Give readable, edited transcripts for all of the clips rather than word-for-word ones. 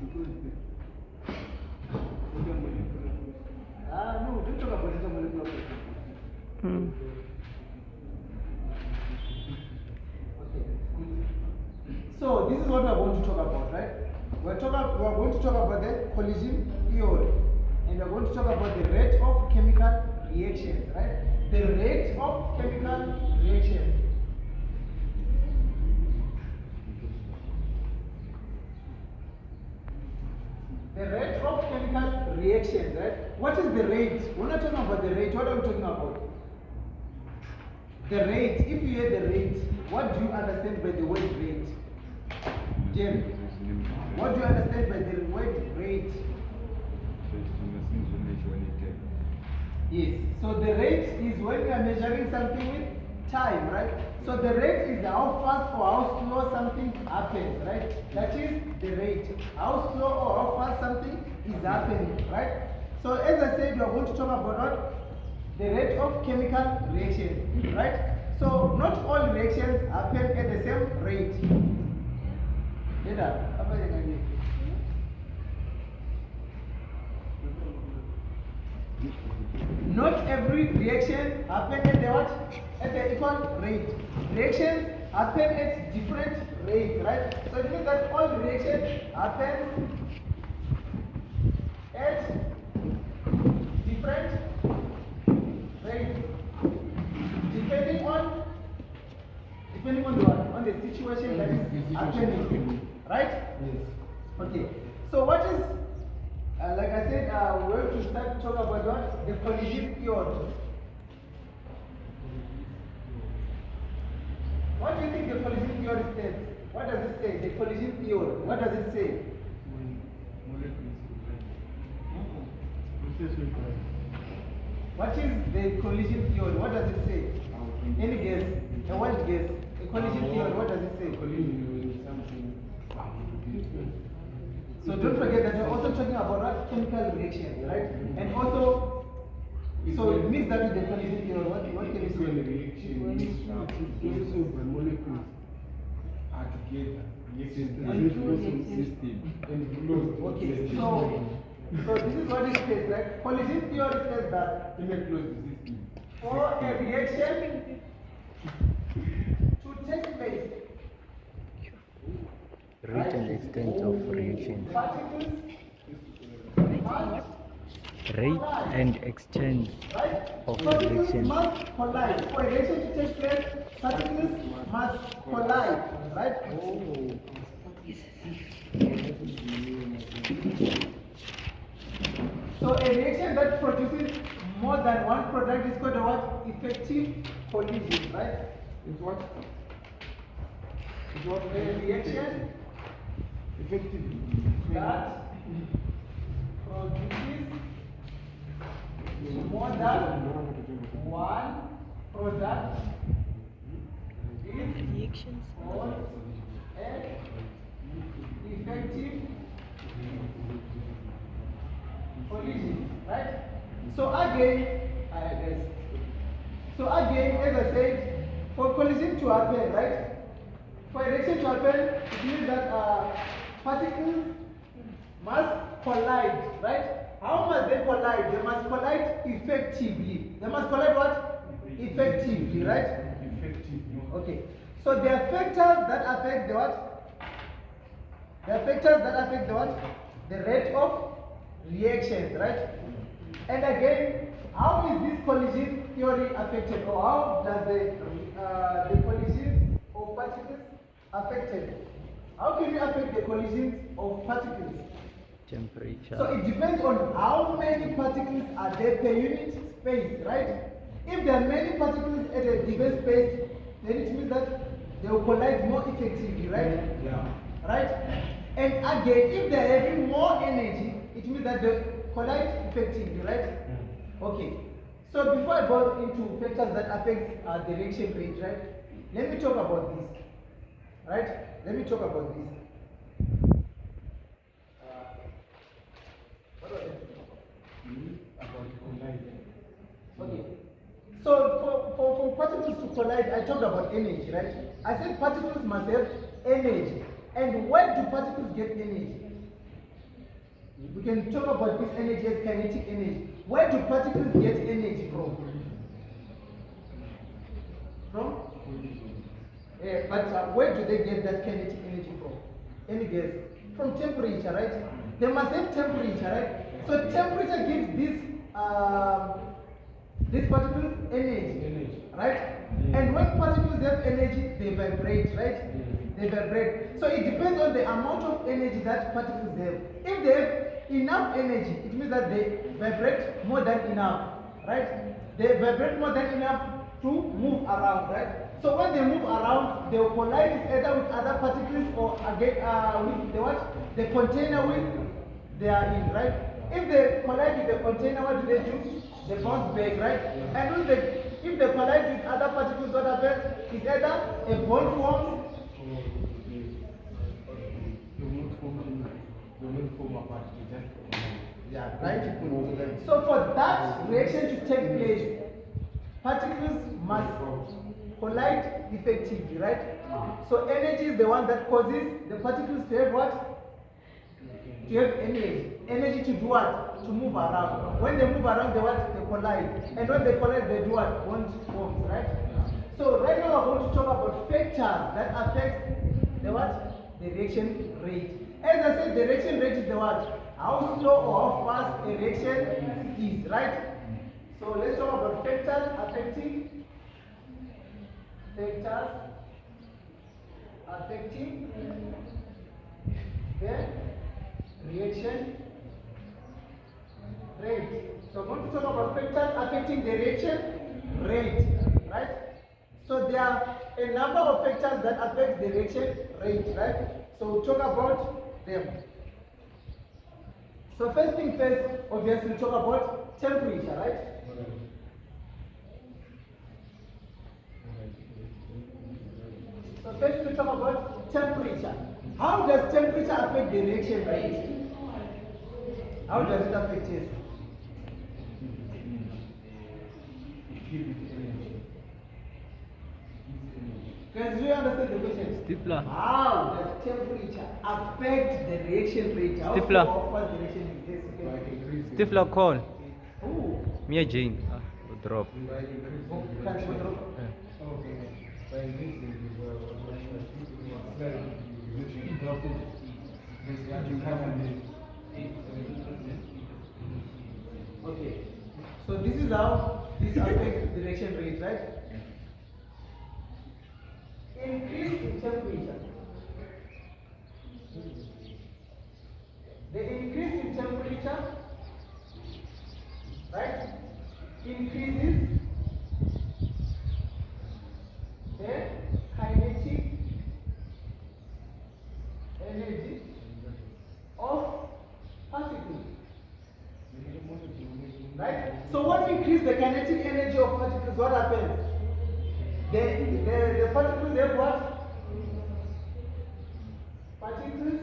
No, don't talk about intermolecular pressure. Okay. So this is what we are going to talk about, right? We are going to talk about the collision theory, and we are going to talk about the rate of chemical reactions, right? The rate of chemical reactions. The rate of chemical reactions, right? What is the rate? We're not talking about the rate. What are we talking about? The rate. If you hear the rate, what do you understand by the word rate? Jerry, what do you understand by the word rate? Yes. So the rate is when you are measuring something with time, right? So the rate is how fast or how slow something happens, right? That is the rate. How slow or how fast something is happening, right? So as I said, we are going to talk about what? The rate of chemical reaction, right? So not all reactions happen at the same rate. Not every reaction happens at the what? At the equal rate. Reactions happen at different rates, right? So it means that all reactions happen at different rates, depending on the what? On the situation that is happening, right? Yes. Okay. So what is like I said, we're going to start to talk about what? The collision theory. What do you think the collision theory says? What does it say? The collision theory. What does it say? What is the collision theory? What does it say? Any guess? A wild guess. The collision theory. What does it say? So don't forget that we're also talking about what? Chemical reactions, right? And also, so it means that with the collision theory, what can you say? Reaction by molecules are together. Okay, so this is what it says, right? Collision theory says that for a reaction to take place, Rate and extent of reactions. Rate and extent of reactions. Must collide. For a reaction to take place, particles must collide, right? So a reaction that produces more than one product is called a what? Effective collision, right? It's what? A reaction Effective. that produces more than one product is Reactions. called an effective collision, right? So again, as I said, for collision to happen, right? For a reaction to happen, it means that particles must collide, right? How must they collide? They must collide effectively. They must collide what? Effectively, right? Effectively. Okay. So there are factors that affect the what? There are factors that affect the what? The rate of reactions, right? And again, how is this collision theory affected, or how does the collisions of particles affected? How can you affect the collisions of particles? Temperature. So it depends on how many particles are there per unit space, right? If there are many particles at a given space, then it means that they will collide more effectively, right? Yeah. Right? And again, if they are having more energy, it means that they collide effectively, right? Okay. So before I go into factors that affect the reaction rate, right? Let me talk about this. Right? Let me talk about this. What was it? About colliding. Okay. So for particles to collide, I talked about energy, right? I said particles must have energy. And where do particles get energy? We can talk about this energy as kinetic energy. Where do particles get energy from? From? Yeah, but where do they get that kinetic energy from? Any guess? From temperature, right? They must have temperature, right? So temperature gives these particles energy, right? And when particles have energy, they vibrate, right? They vibrate. So it depends on the amount of energy that particles have. If they have enough energy, it means that they vibrate more than enough, right? They vibrate more than enough to move around, right? So when they move around, they will collide either with other particles or again with the what? The container with they are in, right? If they collide with the container, what do? They bounce back, right? And if they collide with other particles, what happens? Is either a bond forms. Yeah, right? So for that reaction to take place, particles must collide effectively, right? So energy is the one that causes the particles to have what? To have energy. Energy to do what? To move around. When they move around, they what? They collide. And when they collide, they do what? Bond forms, right? So right now we're going to talk about factors that affect the what? The reaction rate. As I said, the reaction rate is the what? How slow or how fast a reaction is, right? So let's talk about factors affecting the reaction rate. So I'm going to talk about factors affecting the reaction rate, right? So there are a number of factors that affect the reaction rate, right? So we'll talk about them. So first thing first, obviously talk about temperature, right? So first we talk about temperature. How does temperature affect the reaction rate? How does it affect it? Guys, do you understand the question? Stifler. How does temperature affect the reaction rate? How Stifler. fast the reaction is this? Stifler call. Oh. Mia Jane. Drop. Can we drop? Okay. So this is how this affects the reaction rate, right? Increase in temperature. The increase in temperature, right, increases the kinetic energy of particles. Right? So when we increase the kinetic energy of particles, what happens? The particles have what? Particles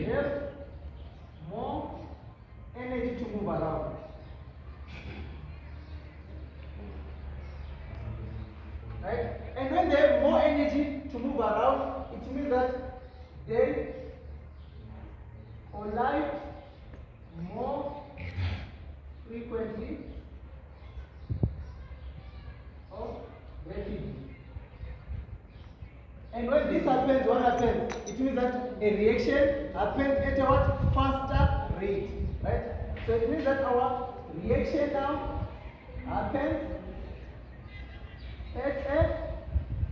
have more energy to move around. Right? And when they have more energy to move around, it means that they collide more frequently or rapidly. And when this happens, what happens? It means that a reaction happens at a what? Faster rate. Right? So it means that our reaction now happens at a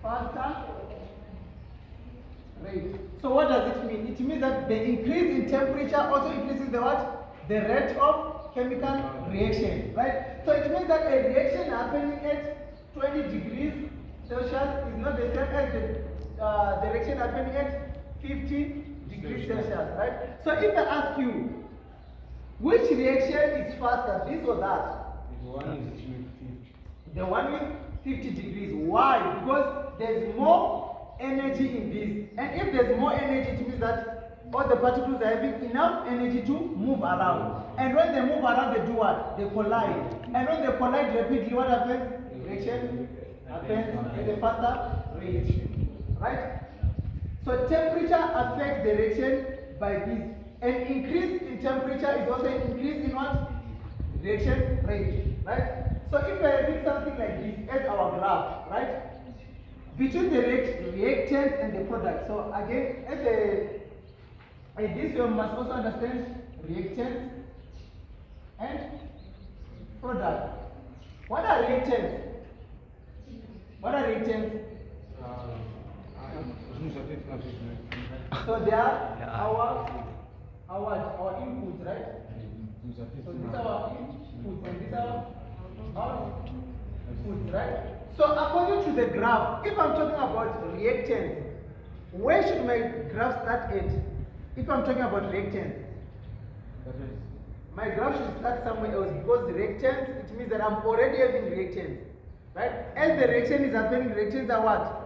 faster rate. So what does it mean? It means that the increase in temperature also increases the what? The rate of chemical reaction, right? So it means that a reaction happening at 20 degrees Celsius is not the same as the reaction happening at 50 degrees Celsius, right? So if I ask you, which reaction is faster, this or that? The one with 50 degrees. Why? Because there's more energy in this. And if there's more energy, it means that all the particles are having enough energy to move around. And when they move around, they do what? They collide. And when they collide rapidly, what happens? Reaction happens at a faster rate. Right? So temperature affects the reaction by this. An increase in temperature is also an increase in what? Reaction rate, right? So if I read something like this as our graph, right? Between the reactant and the product. So again, in this you must also understand reactant and product. What are reactants? What are reactants? So they are our inputs, right? So these are our inputs and these are our outputs, right? So according to the graph, if I'm talking about reactants, where should my graph start at? If I'm talking about reactants, my graph should start somewhere else because reactants, it means that I'm already having reactants, right? As the reaction is happening, reactants are what?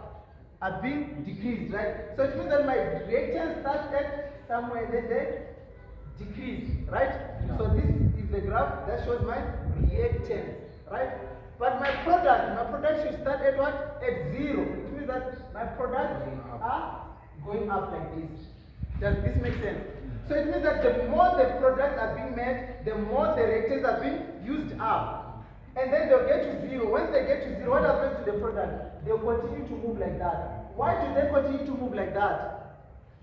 Are being decreased, right? So it means that my reactants start at somewhere, then they decrease, right? Yeah. So this is the graph that shows my reactants, right? But my product should start at what? At 0. It means that my products are going up like this. Does this make sense? So it means that the more the products are being made, the more the reactants are being used up. And then they'll get to 0. When they get to 0, what happens to the product? They'll continue to move like that. Why do they continue to move like that?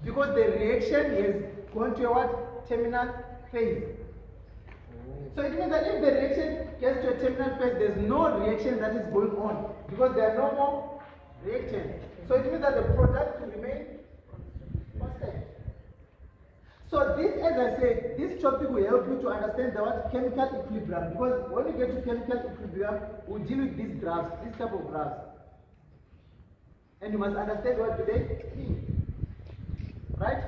Because the reaction is going to a what? Terminal phase. So it means that if the reaction gets to a terminal phase, there's no reaction that is going on because there are no more reactants. So it means that the product will remain constant. So this, as I said, this topic will help you to understand the what? Chemical equilibrium, because when you get to chemical equilibrium, we'll deal with these graphs, this type of graphs. And you must understand what do they mean. Right?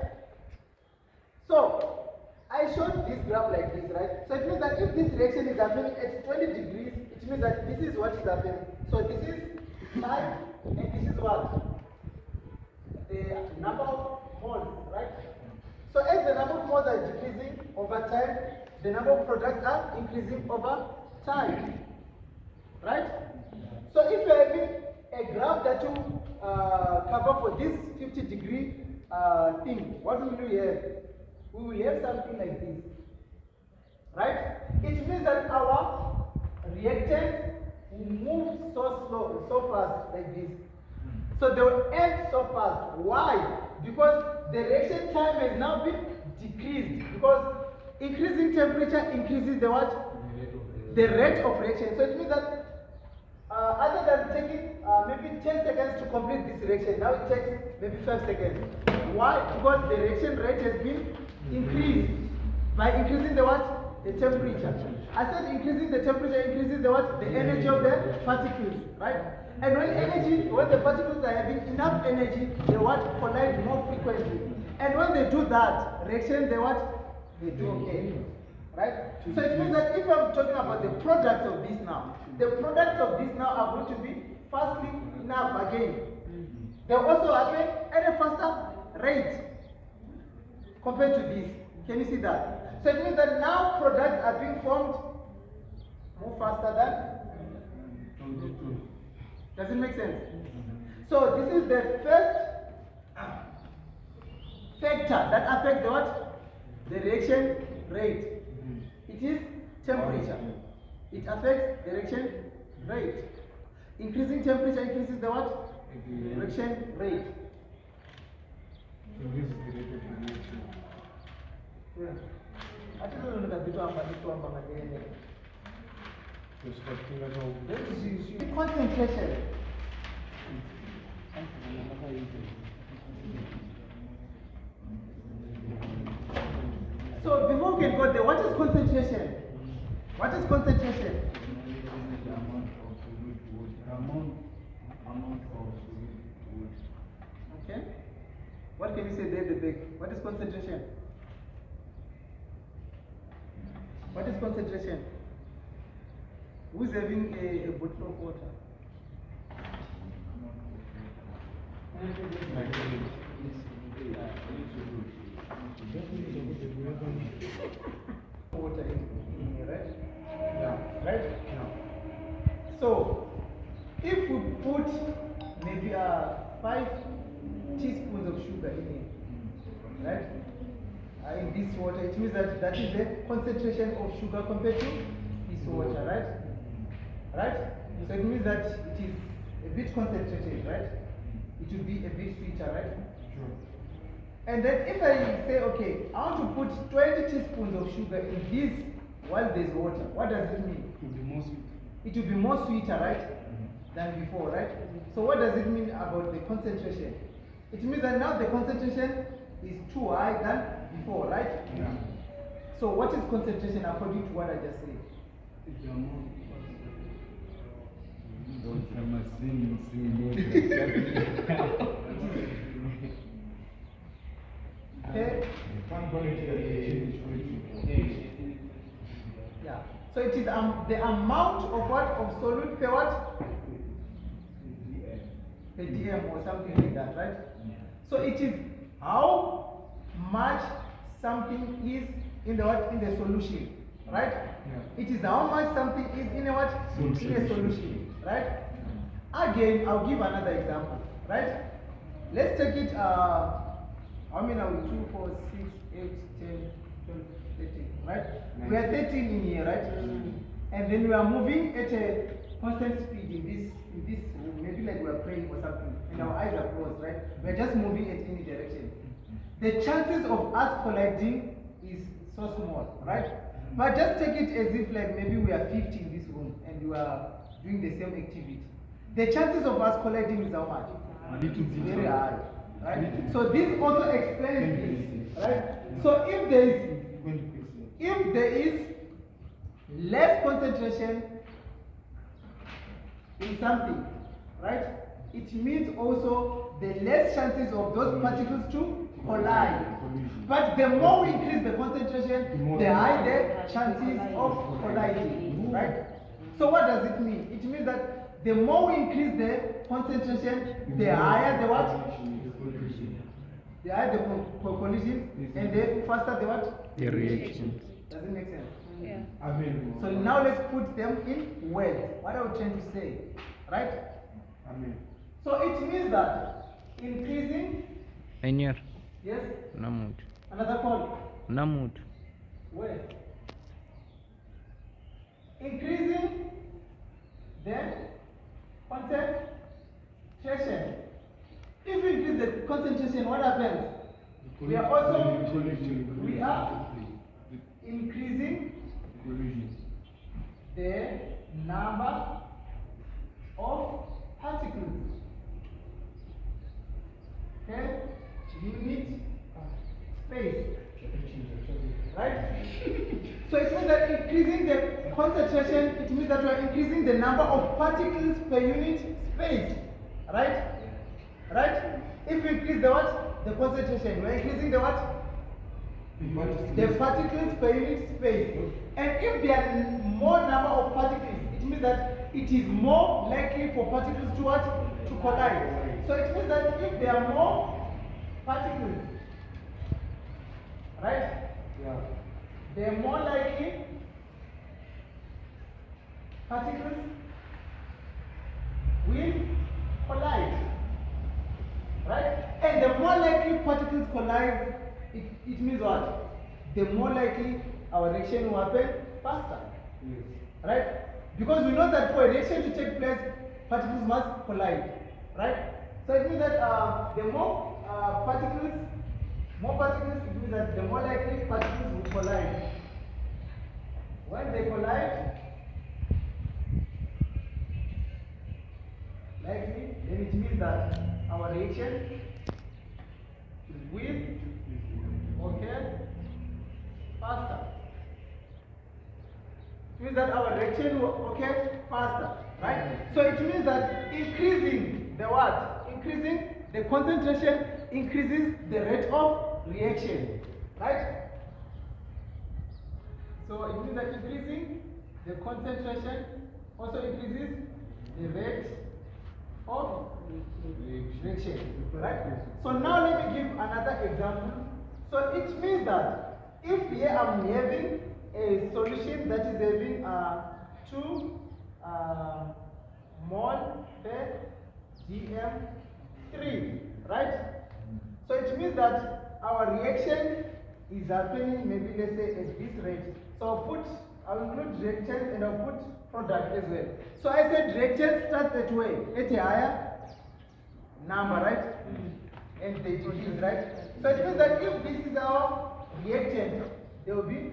So, I showed this graph like this, right? So it means that if this reaction is happening at 20 degrees, it means that this is what is happening. So this is time, and this is what? The number of moles, right? So as the number of moles are decreasing over time, the number of products are increasing over time, right? So if you're having a graph that you cover for this 50-degree thing, what will you have? We will have something like this, right? It means that our reactants will move so slow, so fast like this. So they will end so fast. Why? Because the reaction time has now been decreased. Because increasing temperature increases the what? The rate of reaction. So it means that other than taking maybe 10 seconds to complete this reaction, now it takes maybe 5 seconds. Why? Because the reaction rate has been increased by increasing the what? The temperature. I said increasing the temperature increases the what? The energy of the particles, right? And when the particles are having enough energy, they what? Collide more frequently. And when they do that, reaction, they what? They do okay. Right? So it means that if I'm talking about the products of this now, the products of this now are going to be fastly enough again. They also happen at a faster rate compared to this. Can you see that? So it means that now products are being formed more faster than. Does it make sense? So this is the first factor that affects the what? The reaction rate. It is temperature. It affects the reaction rate. Increasing temperature increases the what? Reaction rate. Concentration. So before we can go there, what is concentration? What is concentration? Okay. What can you say there, the back? What is concentration? What is concentration? Who's having a bottle of water? Water in here, right? Yeah. Right? Yeah. So, if we put maybe 5 teaspoons of sugar in here, right? in this water, it means that that is the concentration of sugar compared to this water, right? Right? So it means that it is a bit concentrated, right? It will be a bit sweeter, right? Sure. And then if I say, okay, I want to put 20 teaspoons of sugar in this while there's water, what does it mean? It will be more sweet. It will be more sweeter, right? Than before, right? So what does it mean about the concentration? It means that now the concentration is too high than before, right? Yeah. So what is concentration according to what I just said? It's the amount. Okay? Yeah. So it is the amount of what? Of solute per what? Per dm or something like that, right? So it is how much something is in the what? In the solution, right? Yeah. It is how much something is in a what? In a solution, right? Again, I'll give another example, right? Let's take it, how many are we? 2, 4, 6, 8, 10, 12, 13, right? We are 13 in here, right? And then we are moving at a constant speed in this room, maybe like we are praying or something, and our eyes are closed, right? We are just moving at any direction. The chances of us colliding is so small, right? But just take it as if like maybe we are 50 in this room and we are doing the same activity. The chances of us colliding is how much? It's very high, right? So this also explains this, right? So if there is less concentration in something, right? It means also the less chances of those particles to collide. But the more we increase the concentration, the higher the chances of colliding, right? So what does it mean? It means that the more we increase the concentration, the higher the what? The higher the collision, and the faster the what? The reaction. Does it make sense? Yeah. Amen. So now let's put them in words. What are we trying to say? Right? Amen. So it means that increasing, Enyer. yes, Namut. another call. Namut. Where? Increasing the concentration. If we increase the concentration, what happens? We are increasing the number of particles. Okay? Unit space. Right? So it means that increasing the concentration, it means that we are increasing the number of particles per unit space. Right? Right? If we increase the what? The concentration, we are increasing the what? The particles per unit space. And if there are more number of particles, it means that it is more likely for particles to what? To collide. So it means that if there are more particles, right? Yeah. They are more likely particles will collide. Right? And the more likely particles collide, it means what? The more likely our reaction will happen faster. Yes. Right? Because we know that for a reaction to take place, particles must collide. Right? So it means that the more particles, it means that the more likely particles will collide. When they collide, likely, then it means that our reaction will occur faster. It means that our reaction will occur faster, right? So it means that increasing the what? Increasing the concentration increases the rate of reaction, right? So it means that increasing the concentration also increases the rate of reaction, right? So now let me give another example. So it means that if here I'm having a solution that is having 2 mole per dm3, right? So it means that our reaction is happening maybe let's say at this rate. So I'll include reactance and I'll put product as well. So I said reactance starts at where? At a higher number, right? And they decrease, right? So it means that if this is our reactant, there will be